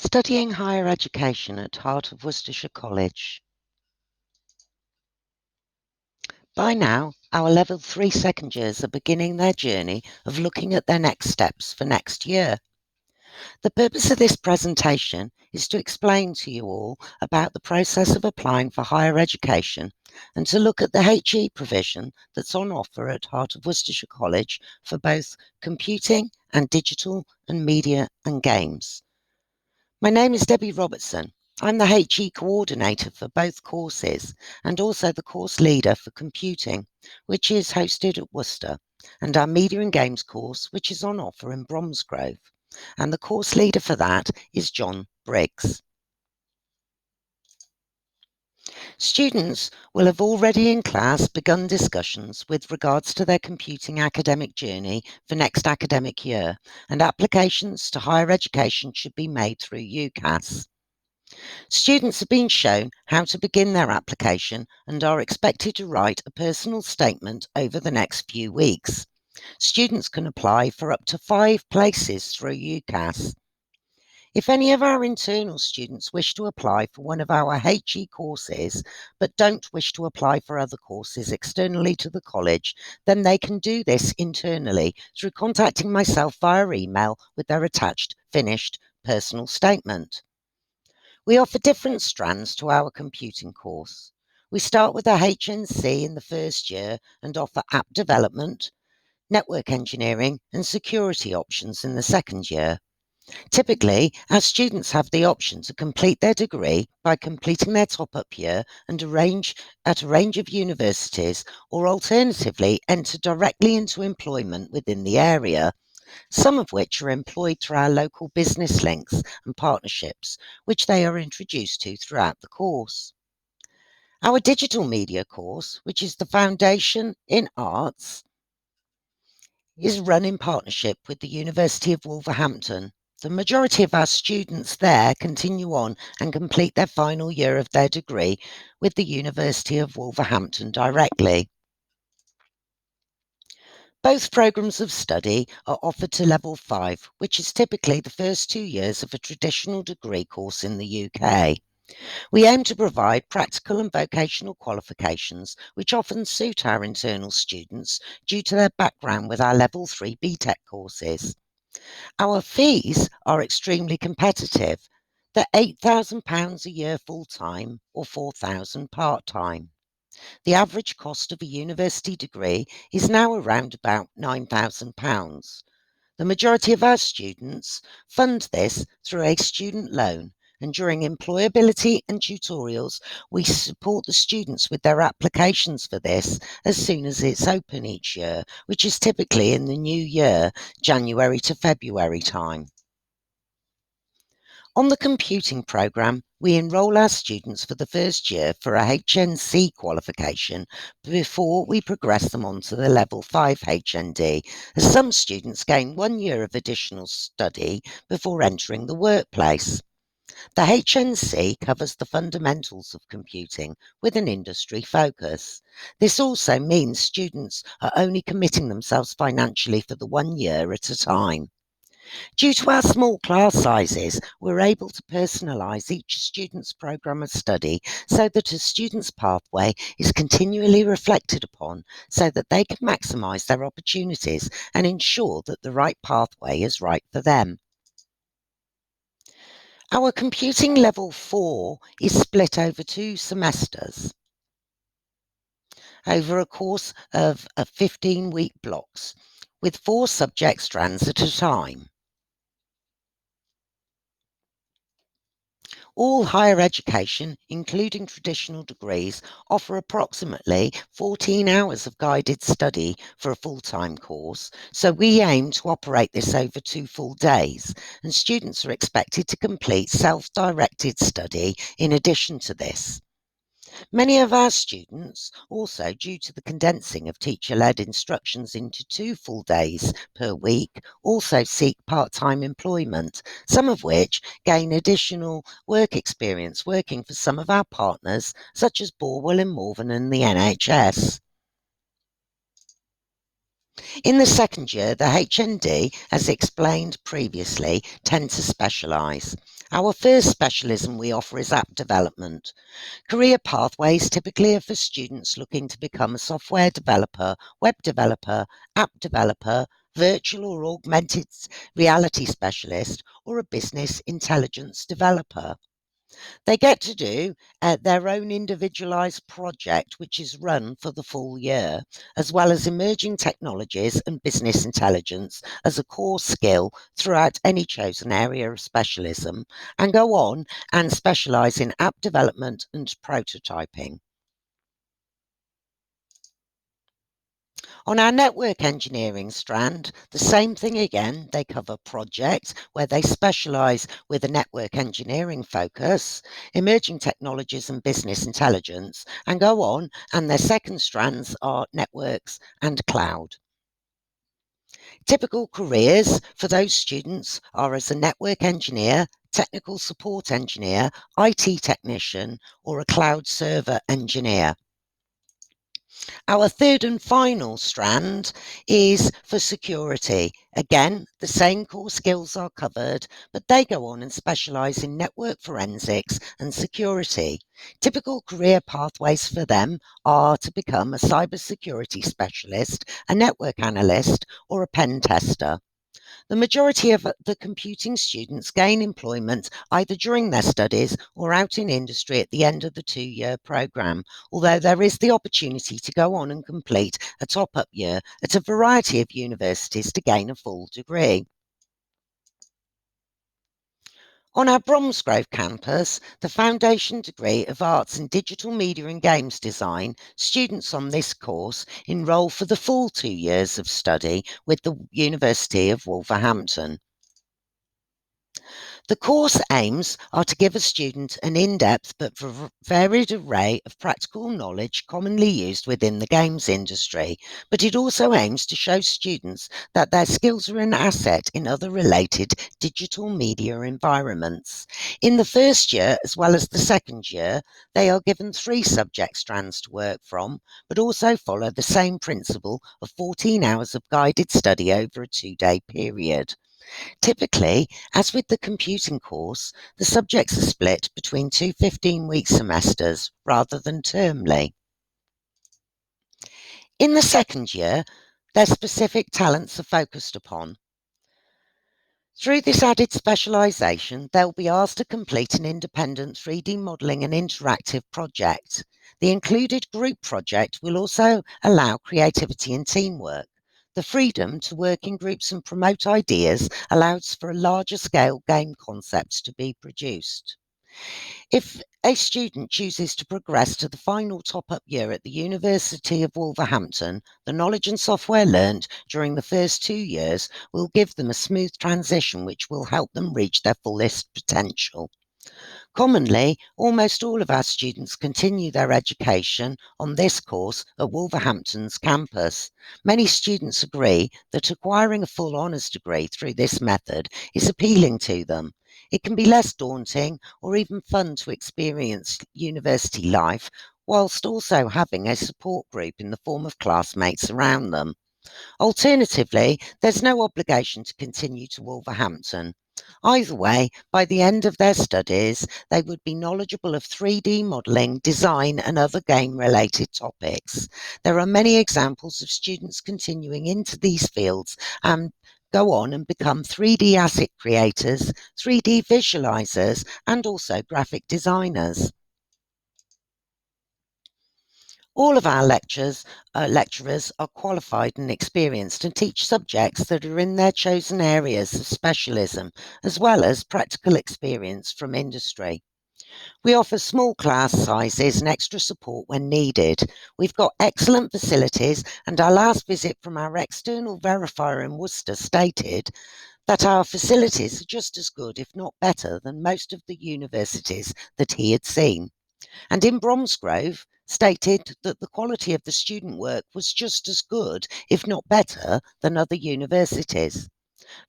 Studying higher education at heart of Worcestershire College. By now, our Level 3 second years are beginning their journey of looking at their next steps for next year. The purpose of this presentation is to explain to you all about the process of applying for higher education and to look at the HE provision that's on offer at heart of Worcestershire College for both computing and digital and media and games. My name is Debbie Robertson. I'm the HE coordinator for both courses and also the course leader for computing, which is hosted at Worcester, and our media and games course, which is on offer in Bromsgrove. And the course leader for that is John Briggs. Students will have already in class begun discussions with regards to their computing academic journey for next academic year, and applications to higher education should be made through UCAS. Students have been shown how to begin their application and are expected to write a personal statement over the next few weeks. Students can apply for up to 5 places through UCAS. If any of our internal students wish to apply for one of our HE courses but don't wish to apply for other courses externally to the college, then they can do this internally through contacting myself via email with their attached finished personal statement. We offer different strands to our computing course. We start with a HNC in the first year and offer app development, network engineering, and security options in the second year. Typically, our students have the option to complete their degree by completing their top-up year and at a range of universities, or alternatively enter directly into employment within the area, some of which are employed through our local business links and partnerships, which they are introduced to throughout the course. Our digital media course, which is the Foundation in Arts, is run in partnership with the University of Wolverhampton. The majority of our students there continue on and complete their final year of their degree with the University of Wolverhampton directly. Both programs of study are offered to Level 5, which is typically the first 2 years of a traditional degree course in the UK. We aim to provide practical and vocational qualifications which often suit our internal students due to their background with our Level 3 BTEC courses. Our fees are extremely competitive. They're £8,000 a year full-time or £4,000 part-time. The average cost of a university degree is now around about £9,000. The majority of our students fund this through a student loan, and during employability and tutorials, we support the students with their applications for this as soon as it's open each year, which is typically in the new year, January to February time. On the computing programme, we enrol our students for the first year for a HNC qualification before we progress them on to the Level 5 HND, as some students gain 1 year of additional study before entering the workplace. The HNC covers the fundamentals of computing with an industry focus. This also means students are only committing themselves financially for the 1 year at a time. Due to our small class sizes, we're able to personalise each student's programme of study so that a student's pathway is continually reflected upon so that they can maximise their opportunities and ensure that the right pathway is right for them. Our computing level 4 is split over 2 semesters over a course of 15-week blocks with 4 subject strands at a time. All higher education, including traditional degrees, offer approximately 14 hours of guided study for a full-time course, so we aim to operate this over 2 full days, and students are expected to complete self-directed study in addition to this. Many of our students, also due to the condensing of teacher-led instructions into 2 full days per week, also seek part-time employment, some of which gain additional work experience working for some of our partners, such as Borwell and Morven and the NHS. In the second year, the HND, as explained previously, tend to specialise. Our first specialism we offer is app development. Career pathways typically are for students looking to become a software developer, web developer, app developer, virtual or augmented reality specialist, or a business intelligence developer. They get to do their own individualised project, which is run for the full year, as well as emerging technologies and business intelligence as a core skill throughout any chosen area of specialism, and go on and specialise in app development and prototyping. On our network engineering strand, the same thing again. They cover projects where they specialise with a network engineering focus, emerging technologies and business intelligence, and go on, and their second strands are networks and cloud. Typical careers for those students are as a network engineer, technical support engineer, IT technician, or a cloud server engineer. Our third and final strand is for security. Again, the same core skills are covered, but they go on and specialise in network forensics and security. Typical career pathways for them are to become a cybersecurity specialist, a network analyst, or a pen tester. The majority of the computing students gain employment either during their studies or out in industry at the end of the 2-year programme, although there is the opportunity to go on and complete a top-up year at a variety of universities to gain a full degree. On our Bromsgrove campus, the Foundation Degree of Arts in Digital Media and Games Design, students on this course enrol for the full 2 years of study with the University of Wolverhampton. The course aims are to give a student an in-depth but varied array of practical knowledge commonly used within the games industry, but it also aims to show students that their skills are an asset in other related digital media environments. In the first year, as well as the second year, they are given 3 subject strands to work from, but also follow the same principle of 14 hours of guided study over a 2-day period. Typically, as with the computing course, the subjects are split between 2 15-week semesters rather than termly. In the second year, their specific talents are focused upon. Through this added specialisation, they'll be asked to complete an independent 3D modelling and interactive project. The included group project will also allow creativity and teamwork. The freedom to work in groups and promote ideas allows for a larger scale game concepts to be produced. If a student chooses to progress to the final top-up year at the University of Wolverhampton, the knowledge and software learnt during the first 2 years will give them a smooth transition which will help them reach their fullest potential. Commonly, almost all of our students continue their education on this course at Wolverhampton's campus. Many students agree that acquiring a full honours degree through this method is appealing to them. It can be less daunting or even fun to experience university life, whilst also having a support group in the form of classmates around them. Alternatively, there's no obligation to continue to Wolverhampton. Either way, by the end of their studies, they would be knowledgeable of 3D modelling, design, and other game-related topics. There are many examples of students continuing into these fields and go on and become 3D asset creators, 3D visualizers, and also graphic designers. All of our lecturers are qualified and experienced and teach subjects that are in their chosen areas of specialism, as well as practical experience from industry. We offer small class sizes and extra support when needed. We've got excellent facilities, and our last visit from our external verifier in Worcester stated that our facilities are just as good, if not better, than most of the universities that he had seen. And in Bromsgrove, stated that the quality of the student work was just as good, if not better, than other universities.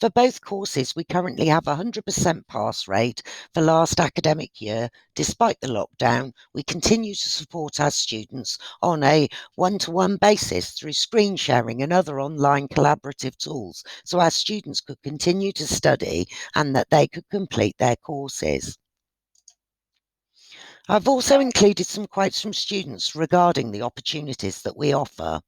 For both courses, we currently have a 100% pass rate for last academic year. Despite the lockdown, we continue to support our students on a one-to-one basis through screen sharing and other online collaborative tools, so our students could continue to study and that they could complete their courses. I've also included some quotes from students regarding the opportunities that we offer.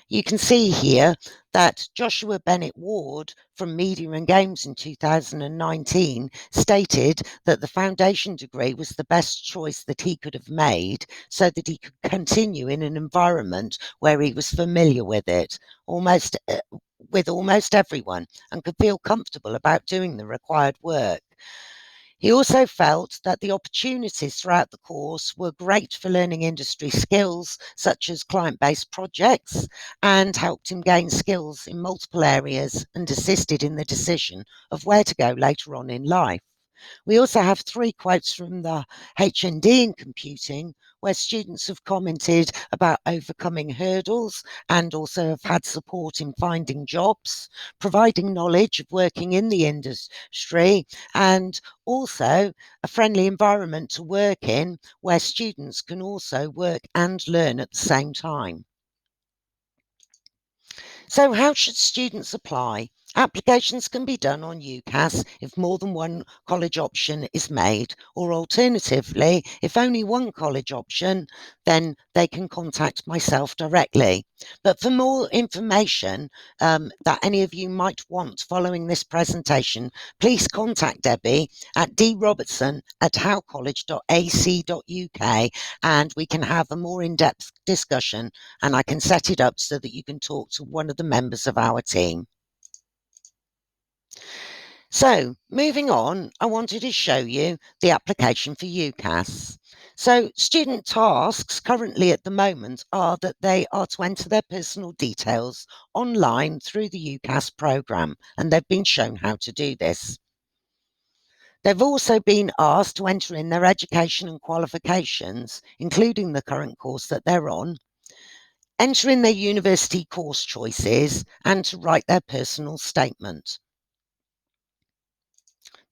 You can see here that Joshua Bennett Ward from Media and Games in 2019 stated that the foundation degree was the best choice that he could have made so that he could continue in an environment where he was familiar with it, with almost everyone, and could feel comfortable about doing the required work. He also felt that the opportunities throughout the course were great for learning industry skills such as client-based projects, and helped him gain skills in multiple areas and assisted in the decision of where to go later on in life. We also have 3 quotes from the HND in computing, where students have commented about overcoming hurdles and also have had support in finding jobs, providing knowledge of working in the industry, and also a friendly environment to work in where students can also work and learn at the same time. So, how should students apply? Applications can be done on UCAS if more than one college option is made, or alternatively, if only one college option, then they can contact myself directly. But for more information that any of you might want following this presentation, please contact Debbie at drobertson@howcollege.ac.uk, and we can have a more in-depth discussion, and I can set it up so that you can talk to one of the members of our team. So, moving on, I wanted to show you the application for UCAS. So, student tasks currently at the moment are that they are to enter their personal details online through the UCAS programme, and they've been shown how to do this. They've also been asked to enter in their education and qualifications, including the current course that they're on, enter in their university course choices, and to write their personal statement.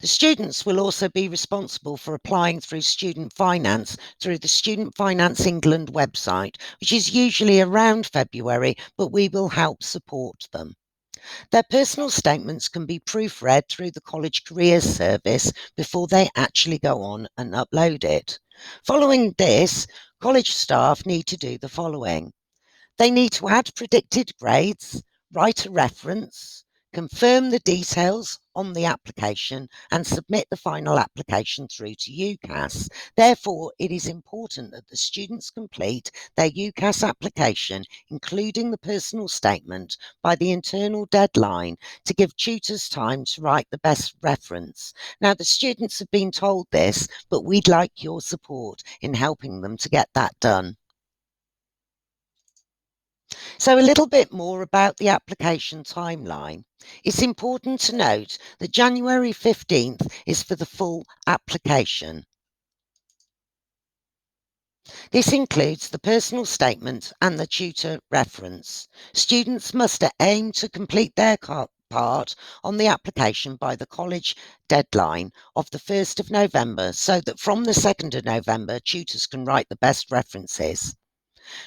The students will also be responsible for applying through student finance through the Student Finance England website, which is usually around February, but we will help support them. Their personal statements can be proofread through the College Careers Service before they actually go on and upload it. Following this, college staff need to do the following. They need to add predicted grades, write a reference, confirm the details on the application, and submit the final application through to UCAS. Therefore, it is important that the students complete their UCAS application, including the personal statement, by the internal deadline to give tutors time to write the best reference. Now, the students have been told this, but we'd like your support in helping them to get that done. So, a little bit more about the application timeline. It's important to note that January 15th is for the full application. This includes the personal statement and the tutor reference. Students must aim to complete their part on the application by the college deadline of the 1st of November, so that from the 2nd of November, tutors can write the best references.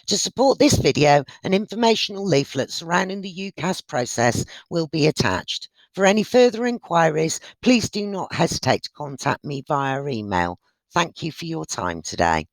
To support this video, an informational leaflet surrounding the UCAS process will be attached. For any further inquiries, please do not hesitate to contact me via email. Thank you for your time today.